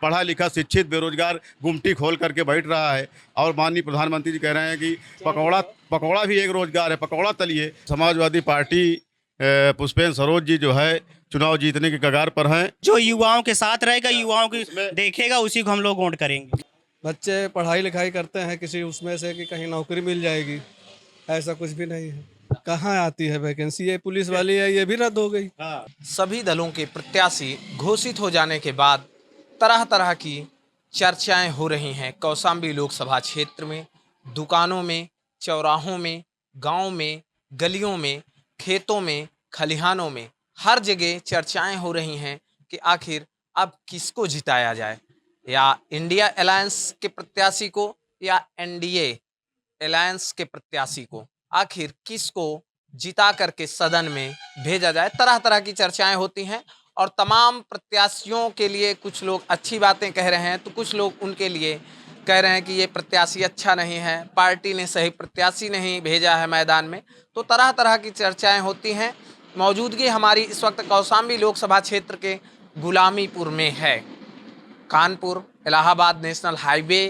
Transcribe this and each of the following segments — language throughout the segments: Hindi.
पढ़ा लिखा शिक्षित बेरोजगार गुमटी खोल करके बैठ रहा है। और माननीय प्रधानमंत्री जी कह रहे हैं कि पकौड़ा भी एक रोजगार है, पकौड़ा तलिए। समाजवादी पार्टी पुष्पेंद्र सरोज जी जो है चुनाव जीतने के कगार पर हैं। जो युवाओं के साथ रहेगा, युवाओं की देखेगा, उसी को हम लोग वोट करेंगे। बच्चे पढ़ाई लिखाई करते हैं किसी उसमें से कि कहीं नौकरी मिल जाएगी, ऐसा कुछ भी नहीं है। कहाँ आती है वैकेंसी? ये पुलिस वाली है, ये भी रद्द हो गई। सभी दलों के प्रत्याशी घोषित हो जाने के बाद तरह तरह की चर्चाएं हो रही हैं। कौशाम्बी लोकसभा क्षेत्र में दुकानों में, चौराहों में, गांव में, गलियों में, खेतों में, खलिहानों में हर जगह चर्चाएं हो रही हैं कि आखिर अब किसको जिताया जाए, या इंडिया अलायंस के प्रत्याशी को या एनडीए अलायंस के प्रत्याशी को। आखिर किसको जिता करके सदन में भेजा जाए, तरह तरह की चर्चाएं होती हैं। और तमाम प्रत्याशियों के लिए कुछ लोग अच्छी बातें कह रहे हैं तो कुछ लोग उनके लिए कह रहे हैं कि ये प्रत्याशी अच्छा नहीं है, पार्टी ने सही प्रत्याशी नहीं भेजा है मैदान में। तो तरह तरह की चर्चाएं होती हैं। मौजूदगी हमारी इस वक्त कौशाम्बी लोकसभा क्षेत्र के गुलामीपुर में है। कानपुर इलाहाबाद नेशनल हाईवे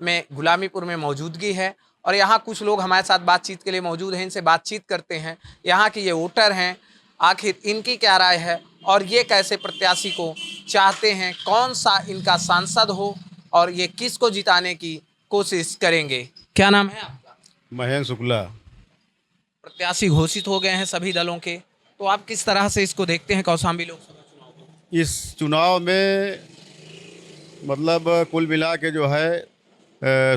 में गुलामीपुर में मौजूदगी है और यहाँ कुछ लोग हमारे साथ बातचीत के लिए मौजूद हैं। इनसे बातचीत करते हैं। यहाँ के ये वोटर हैं, आखिर इनकी क्या राय है और ये कैसे प्रत्याशी को चाहते हैं, कौन सा इनका सांसद हो और ये किसको जिताने की कोशिश करेंगे। क्या नाम है आपका? महेंद्र शुक्ला। प्रत्याशी घोषित हो गए हैं सभी दलों के, तो आप किस तरह से इसको देखते हैं कौशाम्बी लोकसभा चुनाव को? इस चुनाव में मतलब कुल मिला के जो है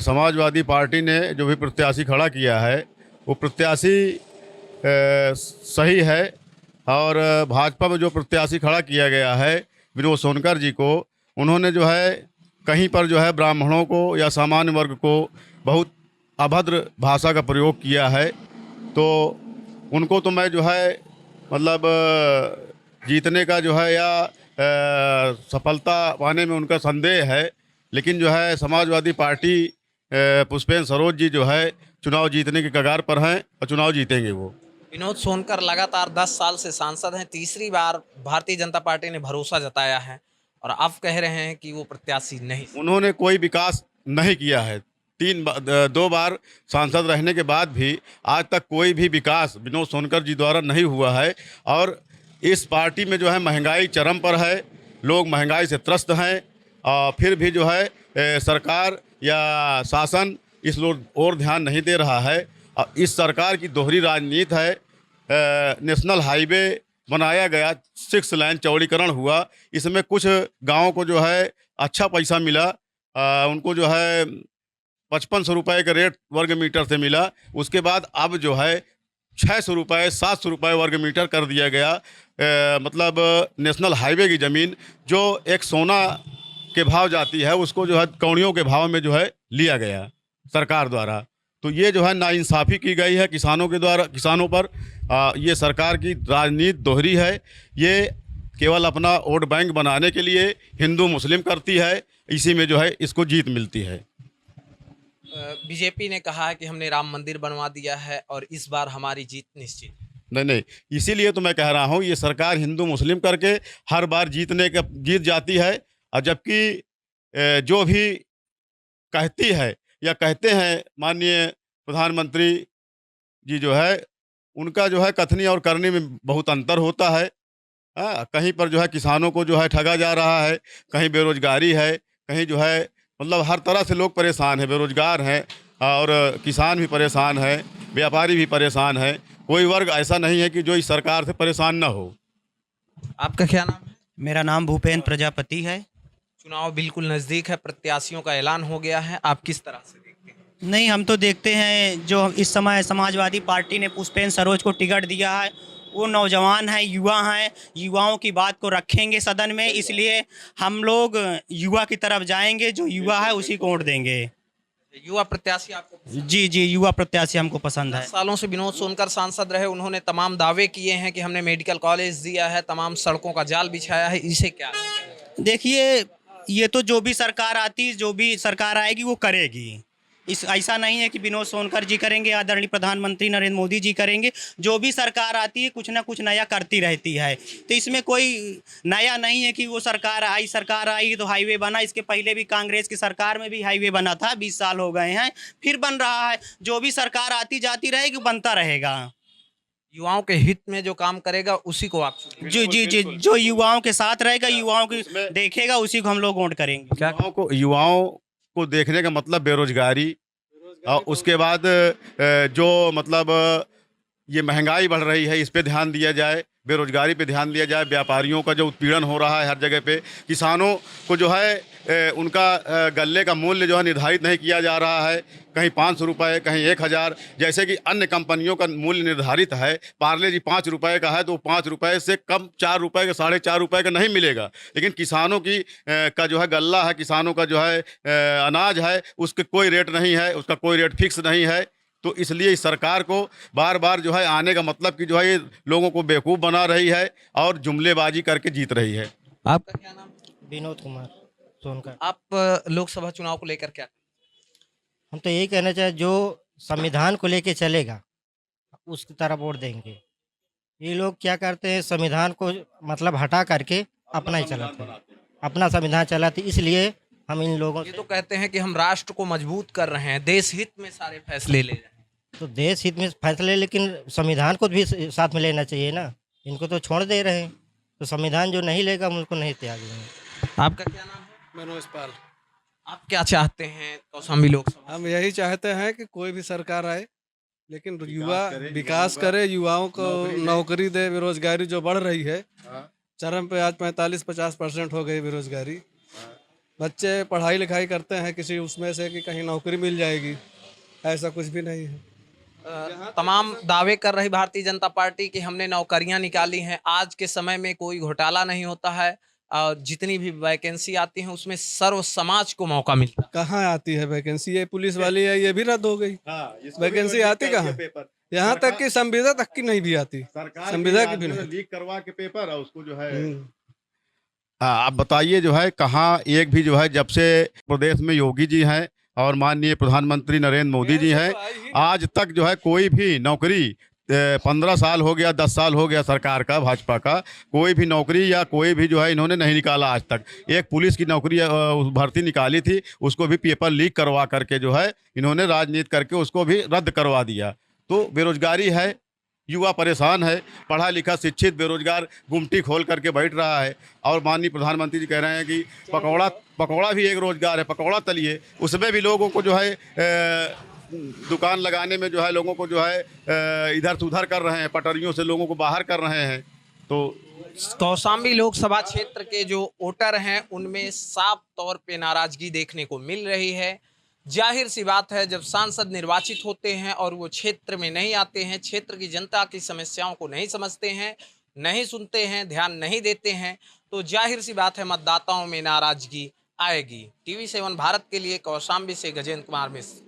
समाजवादी पार्टी ने जो भी प्रत्याशी खड़ा किया है वो प्रत्याशी सही है। और भाजपा में जो प्रत्याशी खड़ा किया गया है विनोद सोनकर जी को, उन्होंने जो है कहीं पर जो है ब्राह्मणों को या सामान्य वर्ग को बहुत अभद्र भाषा का प्रयोग किया है। तो उनको तो मैं जो है मतलब जीतने का जो है या सफलता पाने में उनका संदेह है। लेकिन जो है समाजवादी पार्टी पुष्पेंद्र सरोज जी जो है चुनाव जीतने के कगार पर हैं और चुनाव जीतेंगे वो। विनोद सोनकर लगातार 10 साल से सांसद हैं। तीसरी बार भारतीय जनता पार्टी ने भरोसा जताया है और आप कह रहे हैं कि वो प्रत्याशी नहीं। उन्होंने कोई विकास नहीं किया है। 2 बार सांसद रहने के बाद भी आज तक कोई भी विकास विनोद सोनकर जी द्वारा नहीं हुआ है। और इस पार्टी में जो है महंगाई चरम पर है, लोग महंगाई से त्रस्त हैं। और फिर भी जो है सरकार या शासन इस ओर ध्यान नहीं दे रहा है। इस सरकार की दोहरी राजनीति है। नेशनल हाईवे बनाया गया, 6 लेन चौड़ीकरण हुआ, इसमें कुछ गाँव को जो है अच्छा पैसा मिला। उनको जो है 5500 रुपये का रेट वर्ग मीटर से मिला। उसके बाद अब जो है 600 रुपये 700 रुपये वर्ग मीटर कर दिया गया। मतलब नेशनल हाईवे की ज़मीन जो एक सोना के भाव जाती है उसको जो है कौड़ियों के भाव में जो है लिया गया सरकार द्वारा। तो ये जो है नाइंसाफ़ी की गई है किसानों के द्वारा, किसानों पर। ये सरकार की राजनीति दोहरी है। ये केवल अपना वोट बैंक बनाने के लिए हिंदू मुस्लिम करती है, इसी में जो है इसको जीत मिलती है। बीजेपी ने कहा है कि हमने राम मंदिर बनवा दिया है और इस बार हमारी जीत निश्चित। नहीं, इसीलिए तो मैं कह रहा हूँ ये सरकार हिंदू मुस्लिम करके हर बार जीत जाती है। और जबकि जो भी कहती है या कहते हैं माननीय प्रधानमंत्री जी जो है उनका जो है कथनी और करने में बहुत अंतर होता है। कहीं पर जो है किसानों को जो है ठगा जा रहा है, कहीं बेरोजगारी है, कहीं जो है मतलब हर तरह से लोग परेशान हैं, बेरोजगार हैं और किसान भी परेशान है, व्यापारी भी परेशान है। कोई वर्ग ऐसा नहीं है कि जो इस सरकार से परेशान ना हो। आपका क्या नाम है? मेरा नाम भूपेंद्र प्रजापति है। चुनाव बिल्कुल नज़दीक है, प्रत्याशियों का ऐलान हो गया है, आप किस तरह से देखते हैं? नहीं, हम तो देखते हैं जो इस समय समाजवादी पार्टी ने पुष्पेंद्र सरोज को टिकट दिया है वो नौजवान हैं, युवा हैं, युवाओं की बात को रखेंगे सदन में, इसलिए हम लोग युवा की तरफ जाएंगे। जो युवा है उसी को वोट देंगे। युवा प्रत्याशी आपको पसंद? जी, युवा प्रत्याशी हमको पसंद है। सालों से विनोद सोनकर सांसद रहे, उन्होंने तमाम दावे किए हैं कि हमने मेडिकल कॉलेज दिया है, तमाम सड़कों का जाल बिछाया है, इसे क्या? देखिए, ये तो जो भी सरकार आती, जो भी सरकार आएगी वो करेगी। इस ऐसा नहीं है कि विनोद सोनकर जी करेंगे, आदरणीय प्रधानमंत्री नरेंद्र मोदी जी करेंगे। जो भी सरकार आती है कुछ ना कुछ नया करती रहती है, तो इसमें कोई नया नहीं है कि वो सरकार आई तो हाईवे बना। इसके पहले भी कांग्रेस की सरकार में भी हाईवे बना था, 20 साल हो गए हैं, फिर बन रहा है। जो भी सरकार आती जाती रहेगी बनता रहेगा। युवाओं के हित में जो काम करेगा उसी को आप चुनेंगे। जी, जो युवाओं के साथ रहेगा, युवाओं की देखेगा, उसी को हम लोग वोट करेंगे। युवाओं को देखने का मतलब बेरोजगारी, और उसके बाद जो मतलब ये महंगाई बढ़ रही है, इस पे ध्यान दिया जाए, बेरोजगारी पे ध्यान दिया जाए, व्यापारियों का जो उत्पीड़न हो रहा है हर जगह पे, किसानों को जो है उनका गल्ले का मूल्य जो है निर्धारित नहीं किया जा रहा है, कहीं 500 रुपये, कहीं 1000, जैसे कि अन्य कंपनियों का मूल्य निर्धारित है। पार्ले जी 5 रुपये का है तो 5 रुपये से कम 4 रुपये का, 4.5 रुपये का नहीं मिलेगा। लेकिन किसानों की का जो है गल्ला है, किसानों का जो है अनाज है, उसके कोई रेट नहीं है, उसका कोई रेट फिक्स नहीं है। तो इसलिए इस सरकार को बार बार जो है आने का मतलब कि जो है ये लोगों को बेवकूफ़ बना रही है और जुमलेबाजी करके जीत रही है। आपका क्या नाम? विनोद कुमार सोनकर। आप लोकसभा चुनाव को लेकर क्या? हम तो यही कहना चाहे, जो संविधान को लेके चलेगा उसकी तरफ वोट देंगे। ये लोग क्या करते हैं, संविधान को मतलब हटा करके अपना ही चलाते हैं, अपना संविधान चलाते, इसलिए हम इन लोगों ये से तो कहते हैं कि हम राष्ट्र को मजबूत कर रहे हैं, देश हित में सारे फैसले ले रहे हैं। तो देश हित में फैसले, लेकिन संविधान को भी साथ में लेना चाहिए ना। इनको तो छोड़ दे रहे हैं, तो संविधान जो नहीं लेगा हम उनको नहीं त्यागेंगे। आपका क्या नाम है? मनोज पाल। आप क्या चाहते हैं कौशाम्बी लोकसभा? हम यही चाहते हैं कि कोई भी सरकार आए, लेकिन युवा विकास करे, युवाओं को नौकरी दे। बेरोजगारी जो बढ़ रही है चरम पे, आज 45-50% हो गई बेरोजगारी। बच्चे पढ़ाई लिखाई करते हैं किसी उसमें से कि कहीं नौकरी मिल जाएगी, ऐसा कुछ भी नहीं है। तमाम दावे कर रही भारतीय जनता पार्टी कि हमने नौकरियां निकाली हैं। आज के समय में कोई घोटाला नहीं होता है, और जितनी भी वैकेंसी आती है उसमें सर्व समाज को मौका मिलता है। कहाँ आती है वैकेंसी? ये पुलिस वाली है, ये भी रद्द हो गई। वैकेंसी आती कहाँ? यहाँ तक कि संविदा तक की नहीं भी आती, संविदा की भी नहीं। लीक करवा के पेपर और उसको जो है हाँ, आप बताइए जो है कहाँ एक भी जो है, जब से प्रदेश में योगी जी हैं और माननीय प्रधानमंत्री नरेंद्र मोदी जी हैं, आज तक जो है कोई भी नौकरी 15 साल हो गया, 10 साल हो गया सरकार का, भाजपा का, कोई भी नौकरी या कोई भी जो है इन्होंने नहीं निकाला आज तक। एक पुलिस की नौकरी भर्ती निकाली थी, उसको भी पेपर लीक करवा करके जो है इन्होंने राजनीति करके उसको भी रद्द करवा दिया। तो बेरोजगारी है, युवा परेशान है, पढ़ा लिखा शिक्षित बेरोजगार गुमटी खोल करके बैठ रहा है। और माननीय प्रधानमंत्री जी कह रहे हैं कि पकौड़ा भी एक रोजगार है, पकौड़ा तलिए, उसमें भी लोगों को जो है दुकान लगाने में जो है लोगों को जो है इधर से उधर कर रहे हैं, पटरियों से लोगों को बाहर कर रहे हैं। तो कौशाम्बी लोकसभा क्षेत्र के जो वोटर हैं उनमें साफ तौर पे नाराजगी देखने को मिल रही है। जाहिर सी बात है, जब सांसद निर्वाचित होते हैं और वो क्षेत्र में नहीं आते हैं, क्षेत्र की जनता की समस्याओं को नहीं समझते हैं, नहीं सुनते हैं, ध्यान नहीं देते हैं, तो जाहिर सी बात है मतदाताओं में नाराजगी आएगी। TV7 भारत के लिए कौशाम्बी से गजेंद्र कुमार मिश्र।